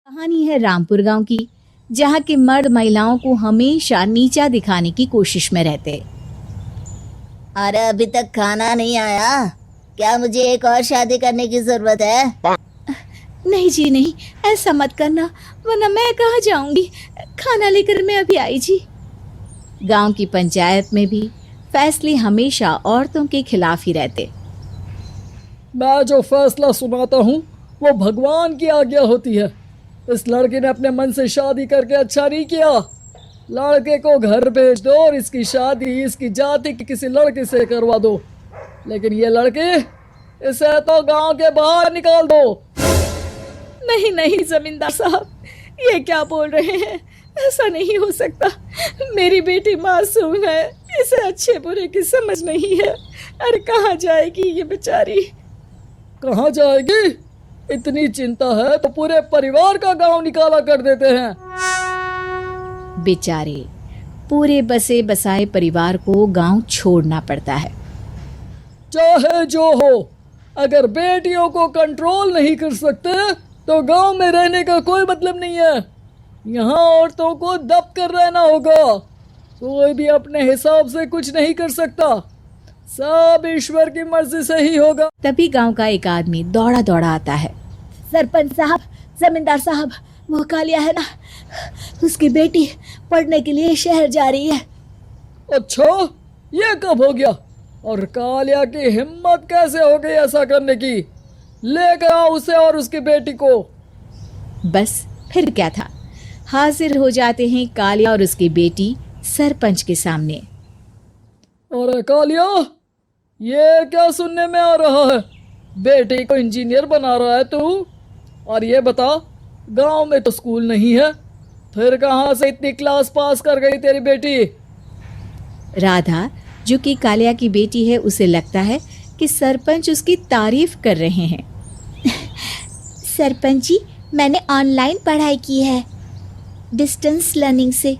कहानी है रामपुर गांव की, जहां के मर्द महिलाओं को हमेशा नीचा दिखाने की कोशिश में रहते। अरे अभी तक खाना नहीं आया क्या? मुझे एक और शादी करने की जरूरत है। नहीं जी नहीं, ऐसा मत करना, वरना मैं कहाँ जाऊंगी। खाना लेकर मैं अभी आई जी। गांव की पंचायत में भी फैसले हमेशा औरतों के खिलाफ ही रहते। मैं जो फैसला सुनाता हूँ वो भगवान की आज्ञा होती है। इस लड़के ने अपने मन से शादी करके अच्छा नहीं किया। लड़के को घर भेज दो और इसकी शादी इसकी जाति के किसी लड़के से करवा दो, लेकिन ये लड़के इसे तो गांव के बाहर निकाल दो। नहीं नहीं जमींदार साहब, ये क्या बोल रहे हैं? ऐसा नहीं हो सकता। मेरी बेटी मासूम है, इसे अच्छे बुरे की समझ नहीं है। अरे कहाँ जाएगी ये बेचारी? कहाँ जाएगी? इतनी चिंता है तो पूरे परिवार का गांव निकाला कर देते हैं। बेचारे पूरे बसे बसाए परिवार को गांव छोड़ना पड़ता है। चाहे जो हो, अगर बेटियों को कंट्रोल नहीं कर सकते तो गांव में रहने का कोई मतलब नहीं है। यहाँ औरतों को दब कर रहना होगा। कोई भी अपने हिसाब से कुछ नहीं कर सकता, सब ईश्वर की मर्जी से ही होगा। तभी गांव का एक आदमी दौड़ा दौड़ा आता है। सरपंच साहब, जमींदार साहब, वो कालिया है ना, उसकी बेटी पढ़ने के लिए शहर जा रही है। अच्छा, ये कब हो गया? और कालिया की हिम्मत कैसे हो गई ऐसा करने की? लेकर आओ उसे और उसकी बेटी को। बस फिर क्या था, हाजिर हो जाते हैं कालिया और उसकी बेटी सरपंच के सामने। अरे कालिया, ये क्या सुनने में आ रहा है? बेटी को इंजीनियर बना रहा है तू? और ये बता, गांव में तो स्कूल नहीं है, फिर कहाँ से इतनी क्लास पास कर गई तेरी बेटी? राधा, जो कि कालिया की बेटी है, उसे लगता है कि सरपंच उसकी तारीफ कर रहे हैं। सरपंच जी, मैंने ऑनलाइन पढ़ाई की है, डिस्टेंस लर्निंग से।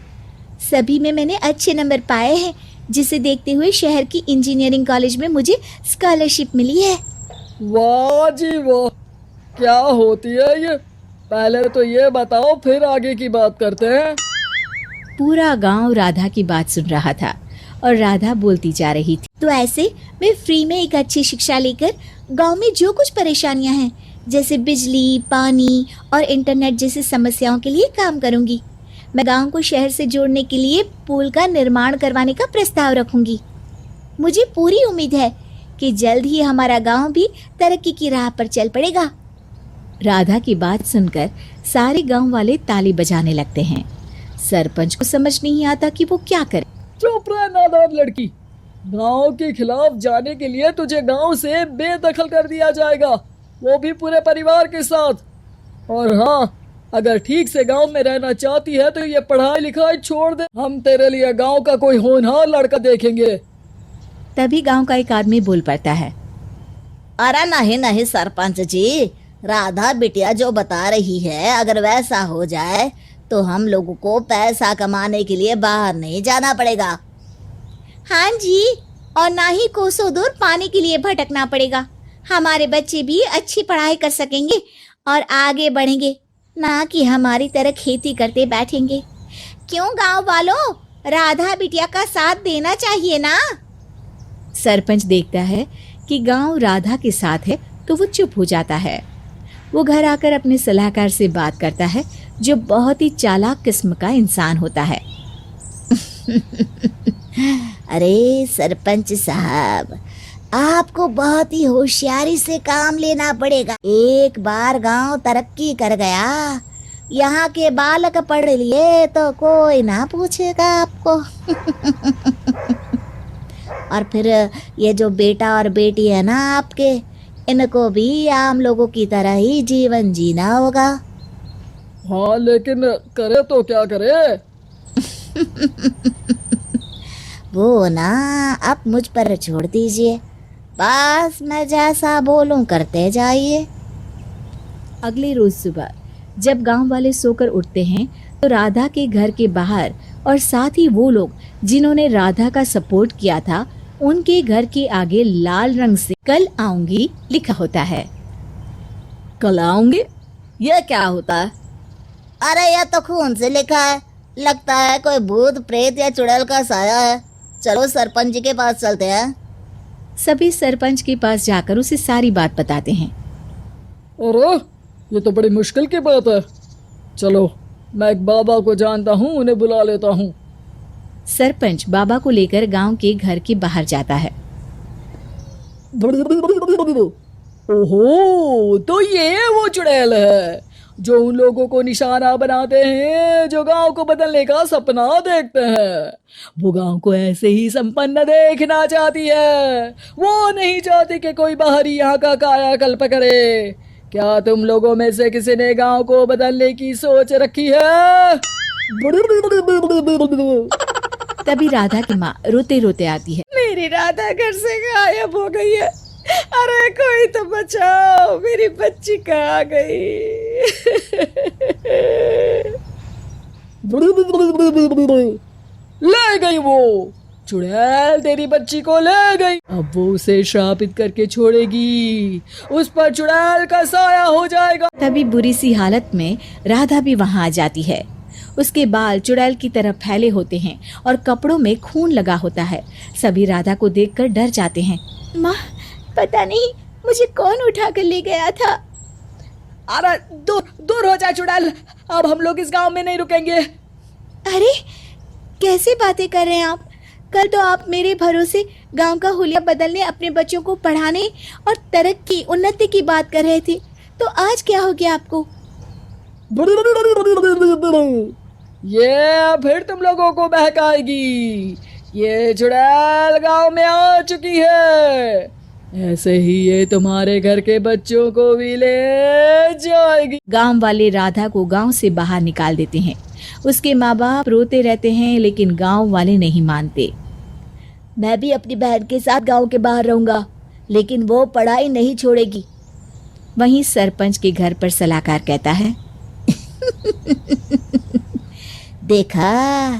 सभी में मैंने अच्छे नंबर पाए हैं, जिसे देखते हुए शहर की इंजीनियरिंग कॉलेज में मुझे स्कॉलरशिप मिली है। वाह जी वाह, क्या होती है ये? पहले तो ये बताओ, फिर आगे की बात करते हैं। पूरा गांव राधा की बात सुन रहा था और राधा बोलती जा रही थी। तो ऐसे मैं फ्री में एक अच्छी शिक्षा लेकर गांव में जो कुछ परेशानियां हैं, जैसे बिजली, पानी और इंटरनेट जैसी समस्याओं के लिए काम करूंगी। मैं गांव को शहर से जोड़ने के लिए पुल का निर्माण करवाने का प्रस्ताव रखूंगी। मुझे पूरी उम्मीद है कि जल्द ही हमारा गांव भी तरक्की की राह पर चल पड़ेगा। राधा की बात सुनकर सारे गांव वाले ताली बजाने लगते हैं। सरपंच को समझ नहीं आता कि वो क्या करे। चुप रह नादान लड़की, गांव के खिलाफ जाने के लिए तुझे गांव से बेदखल कर दिया जाएगा, वो भी पूरे परिवार के साथ। और हाँ, अगर ठीक से गांव में रहना चाहती है तो ये पढ़ाई लिखाई छोड़ दे, हम तेरे लिए गांव का कोई होनहार लड़का देखेंगे। तभी गांव का एक आदमी बोल पड़ता है। अरे नहीं नहीं सरपंच जी, राधा बिटिया जो बता रही है, अगर वैसा हो जाए तो हम लोगों को पैसा कमाने के लिए बाहर नहीं जाना पड़ेगा। हाँ जी, और ना ही कोसों दूर पानी के लिए भटकना पड़ेगा। हमारे बच्चे भी अच्छी पढ़ाई कर सकेंगे और आगे बढ़ेंगे, ना कि हमारी तरह खेती करते बैठेंगे। क्यों गांव वालों, राधा बिटिया का साथ देना चाहिए ना। सरपंच देखता है कि गांव राधा के साथ है तो वो चुप हो जाता है। वो घर आकर अपने सलाहकार से बात करता है, जो बहुत ही चालाक किस्म का इंसान होता है। अरे सरपंच साहब, आपको बहुत ही होशियारी से काम लेना पड़ेगा। एक बार गांव तरक्की कर गया, यहाँ के बालक पढ़ लिए तो कोई ना पूछेगा आपको। और फिर ये जो बेटा और बेटी है ना आपके, इनको भी आम लोगों की तरह ही जीवन जीना होगा। हाँ, लेकिन करे तो क्या करे? वो ना आप मुझ पर छोड़ दीजिए, बस मैं जैसा बोलूं करते जाइए। अगले रोज सुबह जब गांव वाले सोकर उठते हैं तो राधा के घर के बाहर और साथ ही वो लोग जिन्होंने राधा का सपोर्ट किया था, उनके घर के आगे लाल रंग से कल आऊंगी लिखा होता है। कल आऊंगी? ये क्या होता है? अरे यह तो खून से लिखा है, लगता है कोई भूत प्रेत या चुड़ैल का साया है। चलो सरपंच जी के पास चलते हैं। सभी सरपंच के पास जाकर उसे सारी बात बताते हैं। अरे ये तो बड़ी मुश्किल की बात है। चलो मैं एक बाबा को जानता हूँ, उन्हें बुला लेता हूँ। सरपंच बाबा को लेकर गांव के घर के बाहर जाता है। ओहो, तो ये वो चुड़ैल है जो उन लोगों को निशाना बनाते हैं जो गांव को बदलने का सपना देखते हैं। वो गांव को ऐसे ही संपन्न देखना चाहती है, वो नहीं चाहती कि कोई बाहरी यहाँ का कायाकल्प करे। क्या तुम लोगों में से किसी ने गांव को बदलने की सोच रखी है? तभी राधा की माँ रोते रोते आती है। मेरी राधा घर से गायब हो गई है। अरे कोई तो बचाओ, मेरी बच्ची कहाँ गई? ले गई वो चुड़ैल, तेरी बच्ची को ले गई। अब वो उसे श्रापित करके छोड़ेगी, उस पर चुड़ैल का साया हो जाएगा। तभी बुरी सी हालत में राधा भी वहां आ जाती है। उसके बाल चुड़ैल की तरह फैले होते हैं और कपड़ों में खून लगा होता है। सभी राधा को देखकर डर जाते हैं। माँ, पता नहीं मुझे कौन उठा कर ले गया था। अरे दूर दूर हो जा चुड़ैल, अब हम लोग इस गांव में नहीं रुकेंगे। अरे कैसे बातें कर रहे हैं आप? कल तो आप मेरे भरोसे गांव का हुलिया बदलने, अपने बच्चों को पढ़ाने और तरक्की उन्नति की बात कर रहे थे, तो आज क्या हो गया आपको? ये फिर तुम लोगों को बहकाएगी। ये चुड़ैल गांव में आ चुकी है, ऐसे ही ये तुम्हारे घर के बच्चों को भी ले जाएगी। गांव वाले राधा को गांव से बाहर निकाल देते हैं। उसके माँ बाप रोते रहते हैं, लेकिन गांव वाले नहीं मानते। मैं भी अपनी बहन के साथ गांव के बाहर रहूंगा, लेकिन वो पढ़ाई नहीं छोड़ेगी। वहीं सरपंच के घर पर सलाहकार कहता है, देखा,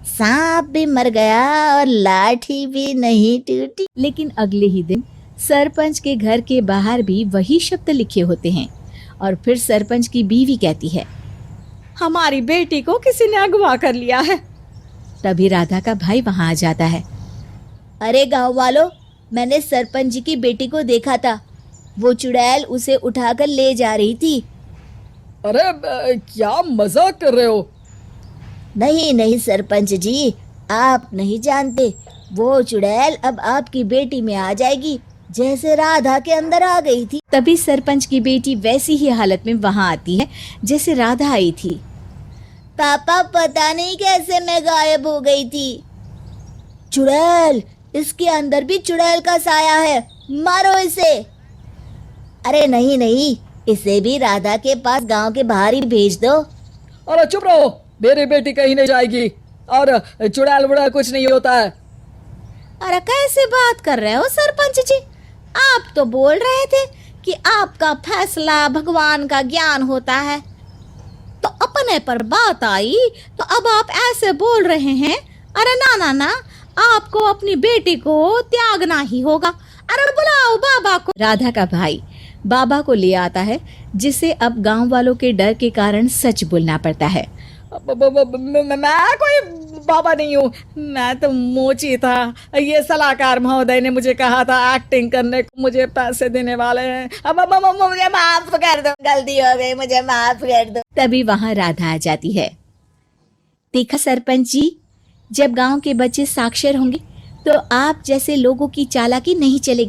सांप भी मर गया और लाठी भी नहीं टूटी। लेकिन अगले ही दिन सरपंच के घर के बाहर भी वही शब्द लिखे होते हैं। और फिर सरपंच की बीवी कहती है, हमारी बेटी को किसी ने अगवा कर लिया है। तभी राधा का भाई वहां आ जाता है। अरे गांव वालों, मैंने सरपंच जी की बेटी को देखा था। वो चुड़ैल उसे उठाकर ले जा रही थी। अरे क्या मजाक कर रहे हो? नहीं नहीं सरपंच जी, आप नहीं जानते। वो चुड़ैल अब आपकी बेटी में आ जाएगी, जैसे राधा के अंदर आ गई थी। तभी सरपंच की बेटी वैसी ही हालत में वहां आती है जैसे राधा आई थी। पापा, पता नहीं कैसे मैं गायब हो गई थी। चुड़ैल, इसके अंदर भी चुड़ैल का साया है, मारो इसे। अरे नहीं नहीं, इसे भी राधा के पास गांव के बाहर ही भेज दो। अरे चुप रहो, मेरी बेटी कहीं नहीं जाएगी और चुड़ैल वुड़ैल कुछ नहीं होता है। अरे कैसे बात कर रहे हो सरपंच जी? आप तो बोल रहे थे कि आपका फैसला भगवान का ज्ञान होता है, तो अपने पर बात आई तो अब आप ऐसे बोल रहे हैं। अरे ना ना ना, आपको अपनी बेटी को त्यागना ही होगा। अरे बुलाओ बाबा को। राधा का भाई बाबा को ले आता है, जिसे अब गांव वालों के डर के कारण सच बोलना पड़ता है। मैं कोई बाबा नहीं हूँ, मैं तो मोची था। ये सलाहकार महोदय ने मुझे कहा था एक्टिंग करने को, मुझे पैसे देने वाले हैं। अब मुझे माफ कर दो, गलती हो गई, मुझे माफ कर दो। तभी वहां राधा आ जाती है। देखा सरपंच जी, जब गांव के बच्चे साक्षर होंगे तो आप जैसे लोगों की चालाकी नहीं चलेगी।